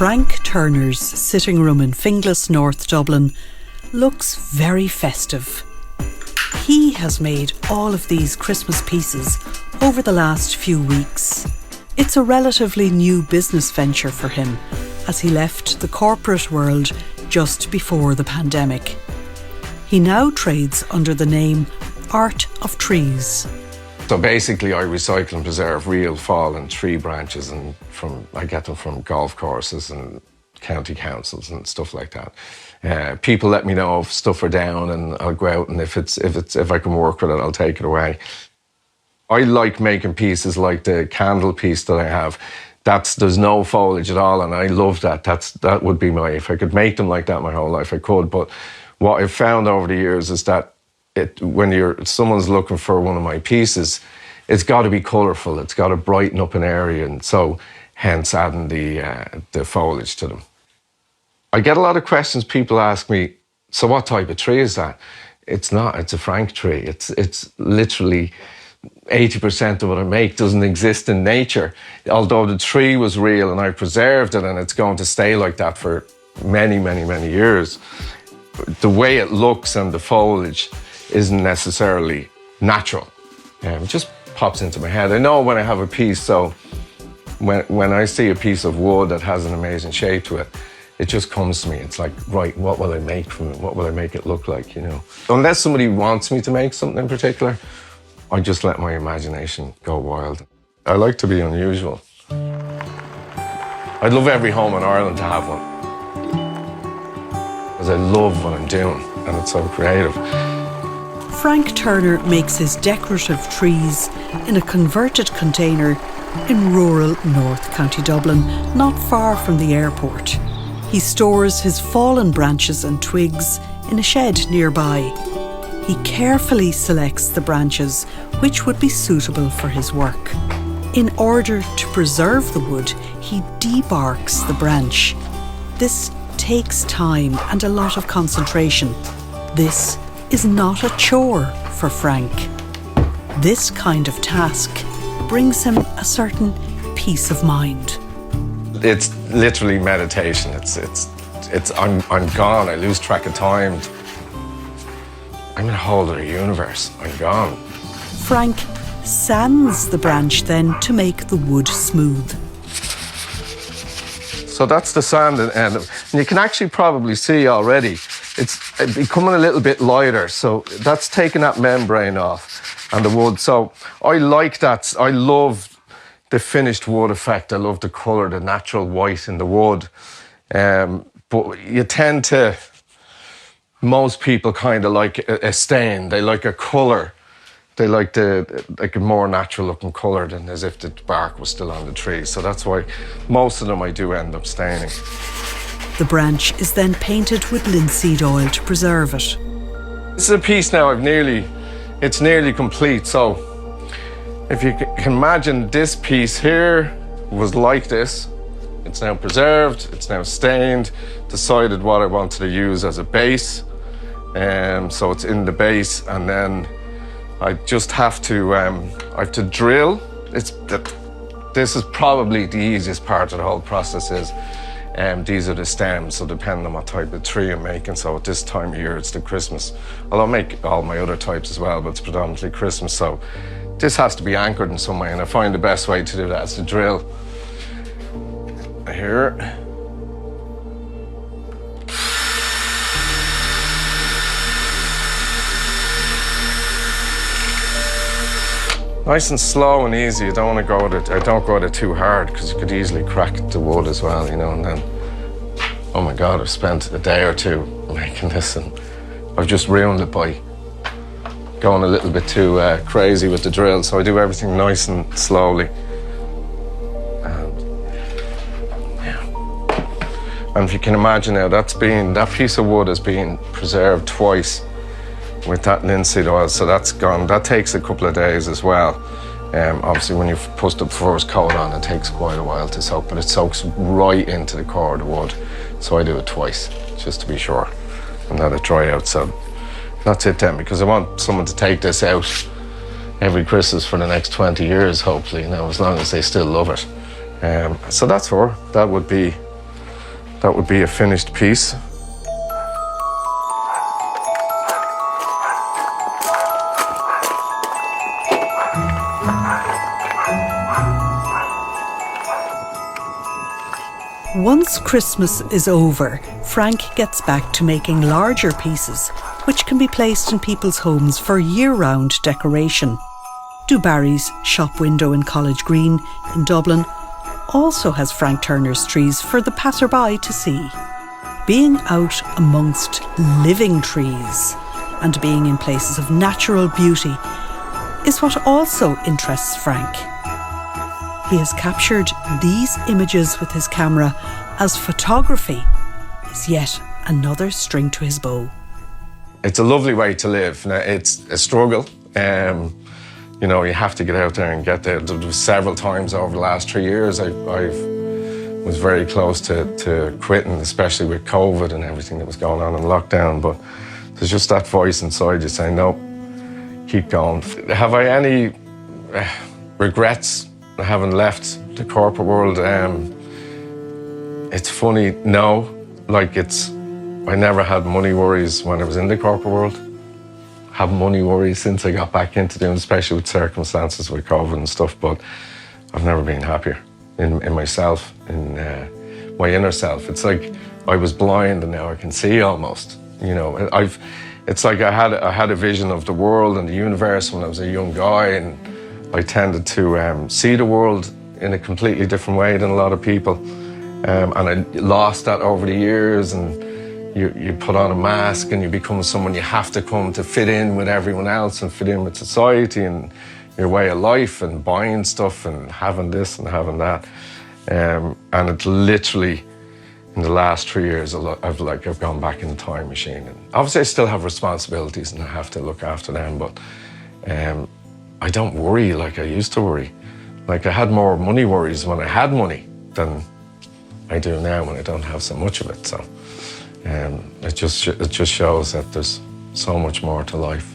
Frank Turner's sitting room in Finglas, North Dublin looks very festive. He has made all of these Christmas pieces over the last few weeks. It's a relatively new business venture for him, as he left the corporate world just before the pandemic. He now trades under the name Art of Trees. So basically I recycle and preserve real fallen tree branches, and I get them from golf courses and county councils and stuff like that. People let me know if stuff are down, and I'll go out, and if I can work with it, I'll take it away. I like making pieces like the candle piece that I have. There's no foliage at all, and I love that. That would be if I could make them like that my whole life, I could. But what I've found over the years is that when someone's looking for one of my pieces, it's got to be colourful. It's got to brighten up an area, and so hence adding the foliage to them. I get a lot of questions. People ask me, so what type of tree is that? It's not. It's a Frank tree. It's literally 80% of what I make doesn't exist in nature. Although the tree was real and I preserved it, and it's going to stay like that for many, many, many years. The way it looks and the foliage isn't necessarily natural. It just pops into my head. I know when I have a piece, so when I see a piece of wood that has an amazing shape to it, it just comes to me. It's like, right, what will I make from it? What will I make it look like, you know? Unless somebody wants me to make something in particular, I just let my imagination go wild. I like to be unusual. I'd love every home in Ireland to have one, because I love what I'm doing, and it's so creative. Frank Turner makes his decorative trees in a converted container in rural North County Dublin, not far from the airport. He stores his fallen branches and twigs in a shed nearby. He carefully selects the branches which would be suitable for his work. In order to preserve the wood, he debarks the branch. This takes time and a lot of concentration. This is not a chore for Frank. This kind of task brings him a certain peace of mind. It's literally meditation. I'm gone. I lose track of time. I'm in a whole other universe. I'm gone. Frank sands the branch then to make the wood smooth. So that's the sand, and you can actually probably see already it's becoming a little bit lighter. So that's taking that membrane off and the wood. So I like that. I love the finished wood effect. I love the colour, the natural white in the wood. But you tend to, most people kind of like a stain. They like a colour. They like a more natural looking colour than as if the bark was still on the tree. So that's why most of them I do end up staining. The branch is then painted with linseed oil to preserve it. This is a piece now it's nearly complete. So if you can imagine, this piece here was like this. It's now preserved, it's now stained, decided what I wanted to use as a base. So it's in the base, and then I just have to drill. This is probably the easiest part of the whole process is, these are the stems, so depending on what type of tree I'm making. So at this time of year, it's the Christmas. Although I make all my other types as well, but it's predominantly Christmas. So this has to be anchored in some way, and I find the best way to do that is to drill here. Nice and slow and easy. You don't want to I don't go at it too hard, because you could easily crack the wood as well, you know, and then, oh my God, I've spent a day or two making this, and I've just ruined it by going a little bit too crazy with the drill. So I do everything nice and slowly. And if you can imagine now, that piece of wood is being preserved twice with that linseed oil, so that's gone. That takes a couple of days as well. Obviously, when you've put the first coat on, it takes quite a while to soak, but it soaks right into the core of the wood. So I do it twice, just to be sure, and let it dry out. So that's it then, because I want someone to take this out every Christmas for the next 20 years, hopefully, you know, as long as they still love it. So that's her. That would be that would be a finished piece. Once Christmas is over, Frank gets back to making larger pieces, which can be placed in people's homes for year-round decoration. Du Barry's shop window in College Green in Dublin also has Frank Turner's trees for the passerby to see. Being out amongst living trees and being in places of natural beauty is what also interests Frank. He has captured these images with his camera as photography is yet another string to his bow. It's a lovely way to live. Now, it's a struggle. You know, you have to get out there and get there. There was several times over the last 3 years I was very close to quitting, especially with COVID and everything that was going on in lockdown. But there's just that voice inside you saying, no, keep going. Have I any regrets having left the corporate world? It's funny, no. Like I never had money worries when I was in the corporate world. Have money worries since I got back into doing, especially with circumstances with COVID and stuff, but I've never been happier in myself, in my inner self. It's like I was blind and now I can see almost. You know, it's like I had a vision of the world and the universe when I was a young guy, and I tended to see the world in a completely different way than a lot of people. And I lost that over the years, and you put on a mask and you become someone you have to come to fit in with everyone else and fit in with society and your way of life and buying stuff and having this and having that. And it's literally, in the last 3 years, I've gone back in the time machine. And obviously I still have responsibilities and I have to look after them, but I don't worry like I used to worry. Like I had more money worries when I had money than I do now when I don't have so much of it. So it just shows that there's so much more to life.